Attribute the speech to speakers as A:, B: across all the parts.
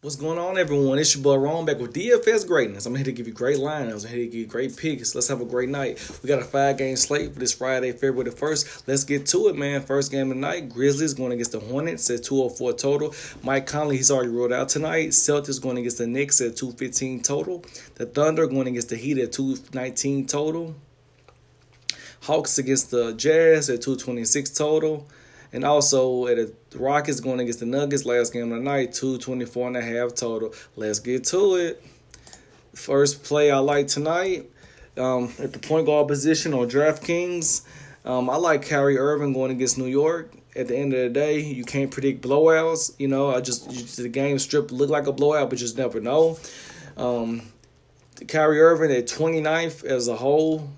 A: What's going on, everyone? It's your boy Ron back with DFS Greatness. I'm here to give you great lineups. I'm here to give you great picks. Let's have a great night. We got a 5-game slate for this Friday, February the 1st. Let's get to it, man. First game of the night, Grizzlies going against the Hornets at 204 total. Mike Conley, he's already ruled out tonight. Celtics going against the Knicks at 215 total. The Thunder going against the Heat at 219 total. Hawks against the Jazz at 226 total. And also at the Rockets going against the Nuggets, last game of the night, 224.5 total. Let's get to it. First play I like tonight, at the point guard position on DraftKings. I like Kyrie Irving going against New York. At the end of the day, you can't predict blowouts. The game strip look like a blowout, but you just never know. Kyrie Irving at 29th as a whole.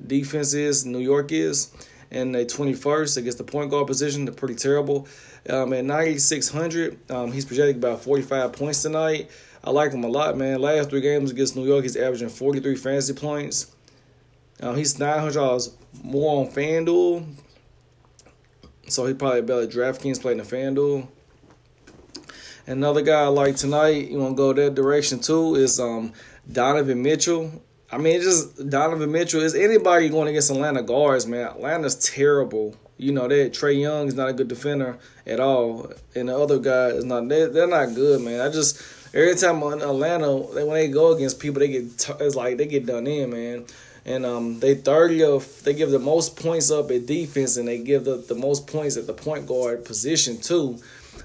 A: Defense is, New York is. And the 21st against the point guard position, they're pretty terrible. At 9,600, he's projected about 45 points tonight. I like him a lot, man. Last 3 games against New York, he's averaging 43 fantasy points. He's $900 more on FanDuel. So he probably better DraftKings playing the FanDuel. Another guy I like tonight, you want to go that direction too, is Donovan Mitchell. Donovan Mitchell. Is anybody going against Atlanta guards, man? Atlanta's terrible. That Trae Young is not a good defender at all. And the other guy is not. They're not good, man. Every time in Atlanta, when they go against people, they get done in, man. And they 30th. They give the most points up at defense, and they give the most points at the point guard position too.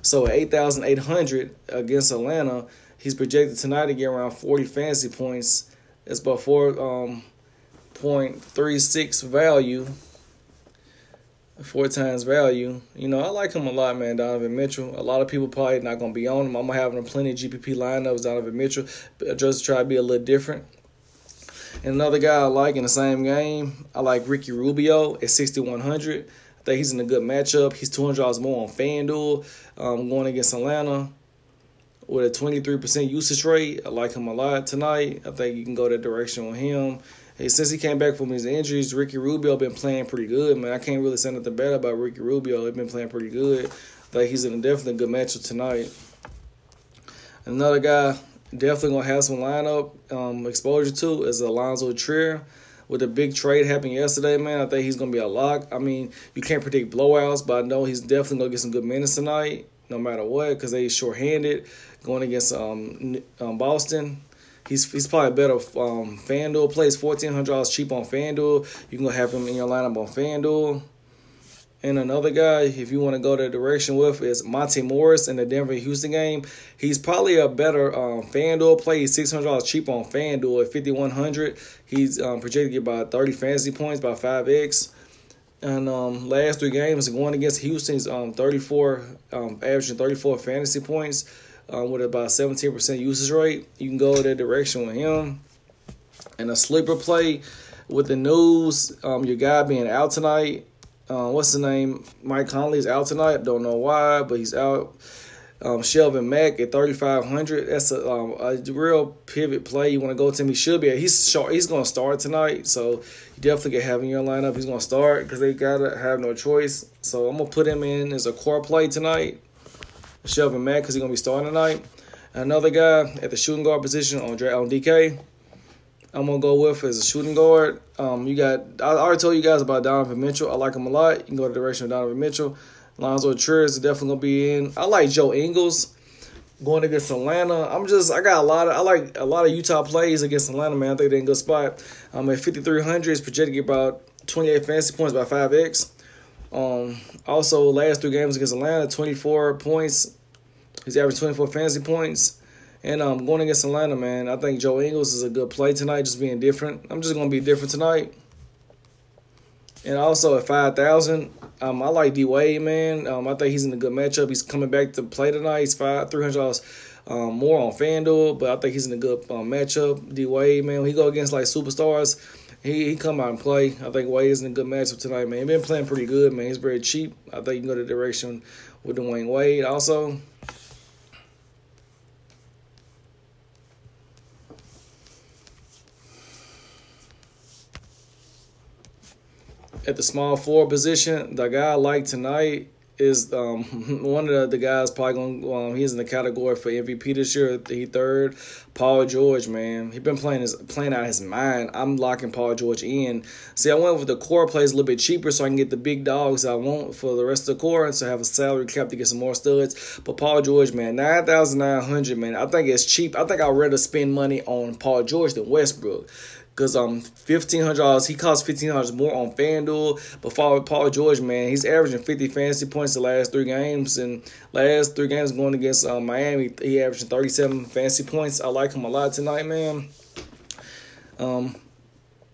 A: So at 8,800 against Atlanta, he's projected tonight to get around 40 fantasy points. It's about 4.36 value, 4 times value. I like him a lot, man, Donovan Mitchell. A lot of people probably not going to be on him. I'm going to have him plenty of GPP lineups, Donovan Mitchell, just try to be a little different. And another guy I like in the same game, I like Ricky Rubio at 6,100. I think he's in a good matchup. He's $200 more on FanDuel, going against Atlanta. With a 23% usage rate, I like him a lot tonight. I think you can go that direction with him. Hey, since he came back from his injuries, Ricky Rubio been playing pretty good, man. I can't really say nothing bad about Ricky Rubio. He's been playing pretty good. I think he's in a definitely good matchup tonight. Another guy definitely going to have some lineup exposure to is Alonzo Trier. With the big trade happening yesterday, man, I think he's going to be a lock. You can't predict blowouts, but I know he's definitely going to get some good minutes tonight, no matter what, because they're shorthanded going against Boston. He's probably better FanDuel plays $1,400 cheap on FanDuel. You can go have him in your lineup on FanDuel. And another guy, if you want to go that direction with, is Monte Morris in the Denver-Houston game. He's probably a better FanDuel play. He's $600 cheap on FanDuel at 5,100. He's projected to get about 30 fantasy points, about 5x. And last 3 games going against Houston, he's averaging 34 fantasy points with about 17% usage rate. You can go that direction with him. And a sleeper play with the news, your guy being out tonight. What's the name? Mike Conley's out tonight. Don't know why, but he's out. Shelvin Mack at 3,500. That's a real pivot play. You want to go to him. He should be. He's going to start tonight, so you definitely can have him in your lineup. He's going to start because they got to have no choice. So I'm going to put him in as a core play tonight. Shelvin Mack because he's going to be starting tonight. Another guy at the shooting guard position on DK. I'm going to go with as a shooting guard. I already told you guys about Donovan Mitchell. I like him a lot. You can go the direction of Donovan Mitchell. Alonzo Trier is definitely going to be in. I like Joe Ingles going against Atlanta. I like a lot of Utah plays against Atlanta, man. I think they're in a good spot. At 5,300, it's projected to get about 28 fantasy points, by 5x. Also, last 3 games against Atlanta, 24 points. He's averaging 24 fantasy points. And going against Atlanta, man, I think Joe Ingles is a good play tonight, just being different. I'm just going to be different tonight. And also at 5,000, I like D-Wade, man. I think he's in a good matchup. He's coming back to play tonight. He's $300 more on FanDuel, but I think he's in a good matchup. D-Wade, man, when he go against like superstars, he come out and play. I think Wade is in a good matchup tonight, man. He's been playing pretty good, man. He's very cheap. I think you can go the direction with Dwayne Wade also. At the small forward position, the guy I like tonight is one of the guys probably going. He's in the category for MVP this year. He third. Paul George, man, he been playing out his mind. I'm locking Paul George in. See, I went with the core plays a little bit cheaper so I can get the big dogs I want for the rest of the core, and so have a salary cap to get some more studs. But Paul George, man, 9,900, man, I think it's cheap. I think I'd rather spend money on Paul George than Westbrook. Because $1,500, he costs $1,500 more on FanDuel. But Paul George, man, he's averaging 50 fantasy points the last 3 games. And last 3 games going against Miami, he averaging 37 fantasy points. I like him a lot tonight, man.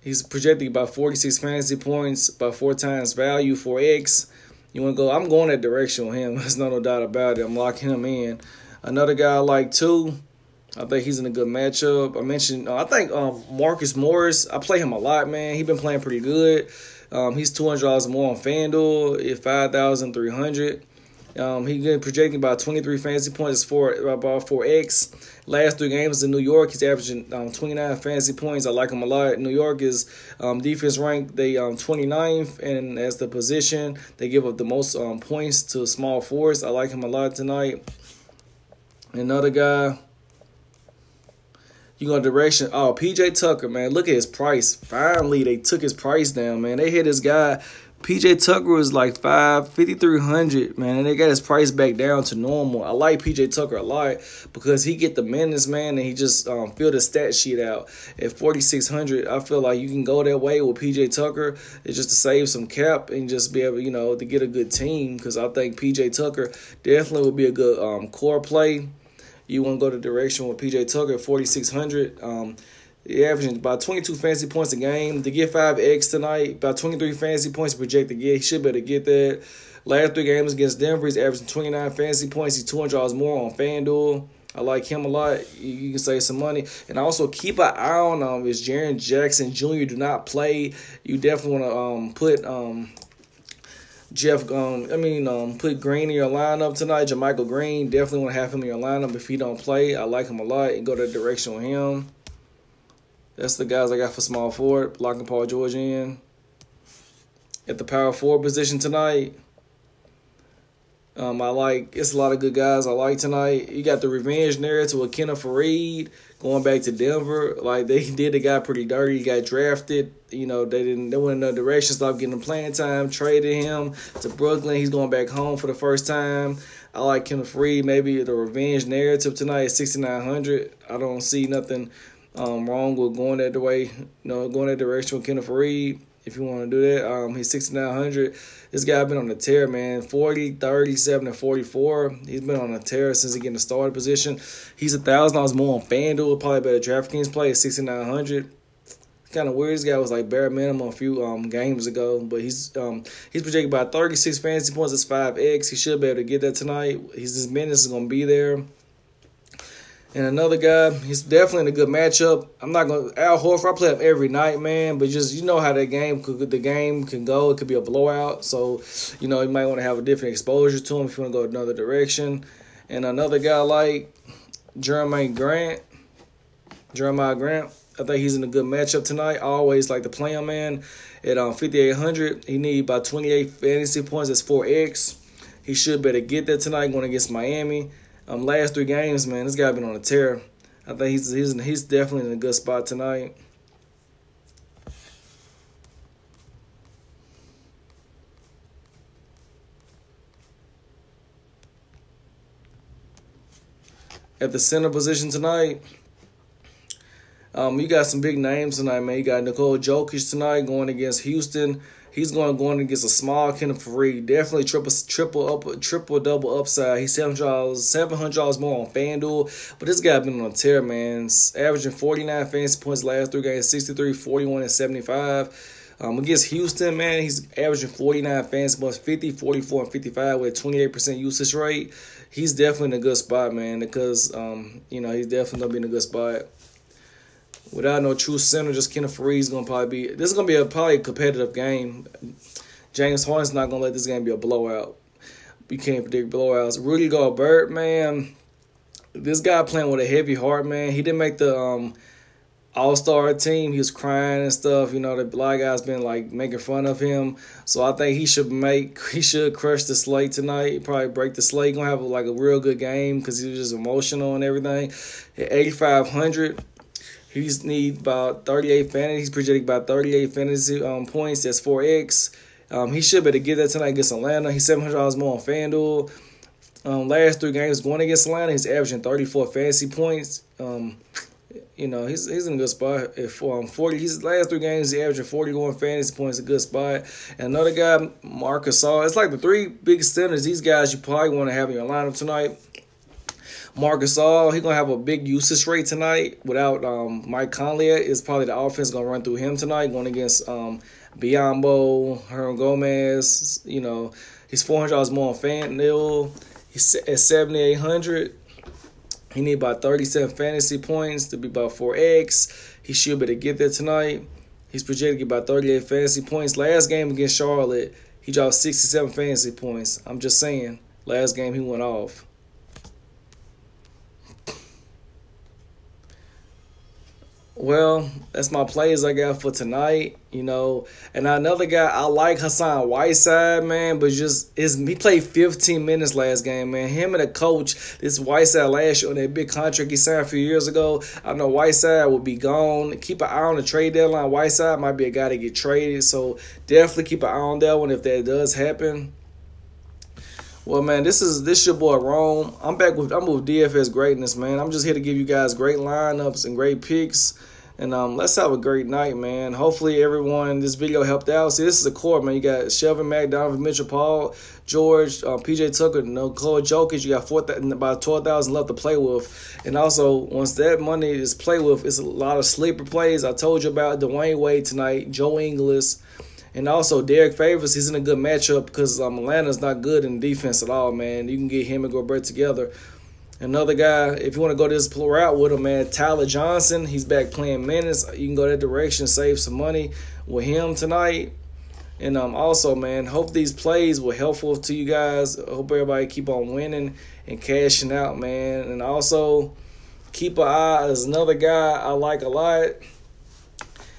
A: He's projected about 46 fantasy points, about 4 times value, 4x. You want to go? I'm going that direction with him. There's no doubt about it. I'm locking him in. Another guy I like too. I think he's in a good matchup. I mentioned, I think Marcus Morris, I play him a lot, man. He's been playing pretty good. He's $200 more on FanDuel at 5,300. He's projecting about 23 fantasy points for about 4x. Last 3 games in New York, he's averaging 29 fantasy points. I like him a lot. New York is defense ranked, they 29th, and as the position, they give up the most points to small forwards. I like him a lot tonight. Another guy. You go direction. Oh, PJ Tucker, man. Look at his price. Finally, they took his price down, man. They hit this guy. PJ Tucker was like $5,300, man. And they got his price back down to normal. I like PJ Tucker a lot because he get the minutes, man, and he just fill the stat sheet out. At 4,600, I feel like you can go that way with PJ Tucker. It's just to save some cap and just be able, to get a good team because I think PJ Tucker definitely would be a good core play. You want to go the direction with PJ Tucker at 4,600. He averaging about 22 fantasy points a game. To get 5x tonight, about 23 fantasy points projected to get. He should be able to get that. Last 3 games against Denver, he's averaging 29 fantasy points. He's $200 more on FanDuel. I like him a lot. You can save some money. And also keep an eye on if Jaren Jackson Jr. do not play. You definitely want to put put Green in your lineup tonight. JaMychal Green, definitely want to have him in your lineup if he don't play. I like him a lot and go that direction with him. That's the guys I got for small forward. Locking Paul George in. At the power forward position tonight, it's a lot of good guys I like tonight. You got the revenge narrative with Kenneth Faried going back to Denver. Like, they did the guy pretty dirty. He got drafted. They went in another direction, stopped getting him playing time, traded him to Brooklyn. He's going back home for the first time. I like Kenneth Faried. Maybe the revenge narrative tonight is 6,900. I don't see nothing wrong with going that way. Going that direction with Kenneth Faried. If you want to do that, he's 6,900. This guy been on the tear, man. 40, 37, and 44. He's been on a tear since he getting the starter position. He's $1,000 more on FanDuel. Probably better DraftKings play at 6,900. Kind of weird. This guy was like bare minimum a few games ago, but he's projected about 36 fantasy points. It's 5x. He should be able to get that tonight. His minutes is gonna be there. And another guy, he's definitely in a good matchup. I'm not going to – Al Horford, I play him every night, man. But just, how the game can go. It could be a blowout. So, you might want to have a different exposure to him if you want to go another direction. And another guy like Jeremiah Grant. I think he's in a good matchup tonight. I always like to play him, man. At 5,800, he need about 28 fantasy points. That's 4x. He should better get that tonight going against Miami. Last 3 games, man, this guy been on a tear. I think he's definitely in a good spot tonight. At the center position tonight, you got some big names tonight, man. You got Nikola Jokic tonight going against Houston. He's going against a small Kenneth Faried. Definitely triple double upside. He's $700 more on FanDuel. But this guy been on a tear, man. Averaging 49 fantasy points last 3 games, 63, 41, and 75. Against Houston, man, he's averaging 49 fantasy points, 50, 44, and 55 with a 28% usage rate. He's definitely in a good spot, man, because he's definitely gonna be in a good spot. Without no true center, just Kenneth Faried is going to probably be – this is going to be probably a competitive game. James Harden's not going to let this game be a blowout. You can't predict blowouts. Rudy Gobert, man, this guy playing with a heavy heart, man. He didn't make the all-star team. He was crying and stuff. You know, a lot of guys been like making fun of him. So I think he should crush the Slate tonight. Probably break the Slate. Gonna have like a real good game because he was just emotional and everything. At 8,500. He's need about 38 fantasy. He's projected about 38 fantasy points. That's 4x. He should be able to get that tonight against Atlanta. He's $700 more on FanDuel. Last 3 games going against Atlanta, he's averaging 34 fantasy points. You know, he's in a good spot. If 40, his last 3 games, he's averaging 41 fantasy points, a good spot. And another guy, Marcus Gasol. It's like the 3 big centers. These guys you probably want to have in your lineup tonight. Marcus Gasol, he's going to have a big usage rate tonight without Mike Conley. It's probably the offense going to run through him tonight, going against Biyombo, Hernan Gomez. You know, he's $400 more on FanDuel. He's at 7,800. He need about 37 fantasy points to be about 4x. He should be able to get there tonight. He's projected to get about 38 fantasy points. Last game against Charlotte, he dropped 67 fantasy points. I'm just saying, last game he went off. Well, that's my plays I got for tonight, you know. And another guy, I like Hassan Whiteside, man, but he played 15 minutes last game, man. Him and the coach, this Whiteside last year on that big contract he signed a few years ago, I know Whiteside will be gone. Keep an eye on the trade deadline. Whiteside might be a guy to get traded, so definitely keep an eye on that one if that does happen. Well, man, this your boy Rome. I'm with DFS Greatness, man. I'm just here to give you guys great lineups and great picks. And let's have a great night, man. Hopefully everyone in this video helped out. See, this is the core, man. You got Shelvin Mack, Donovan Mitchell, Paul George, PJ Tucker, Nikola Jokic. You got about 12,000 left to play with. And also, once that money is played with, it's a lot of sleeper plays. I told you about Dwayne Wade tonight, Joe Ingles. And also, Derek Favors, he's in a good matchup because Atlanta's not good in defense at all, man. You can get him and Gobert together. Another guy, if you want to go this route with him, man, Tyler Johnson, he's back playing minutes. You can go that direction, save some money with him tonight. And also, man, hope these plays were helpful to you guys. I hope everybody keep on winning and cashing out, man. And also, keep an eye. There's another guy I like a lot.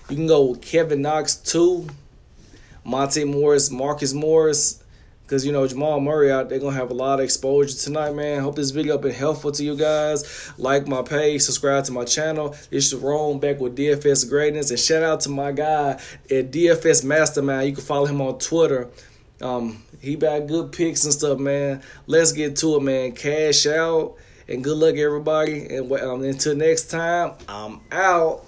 A: You can go with Kevin Knox, 2. Monte Morris, Marcus Morris, because, you know, Jamal Murray out, they're going to have a lot of exposure tonight, man. Hope this video been helpful to you guys. Like my page, subscribe to my channel. It's Jerome back with DFS Greatness. And shout out to my guy at DFS Mastermind. You can follow him on Twitter. He got good picks and stuff, man. Let's get to it, man. Cash out. And good luck, everybody. And until next time, I'm out.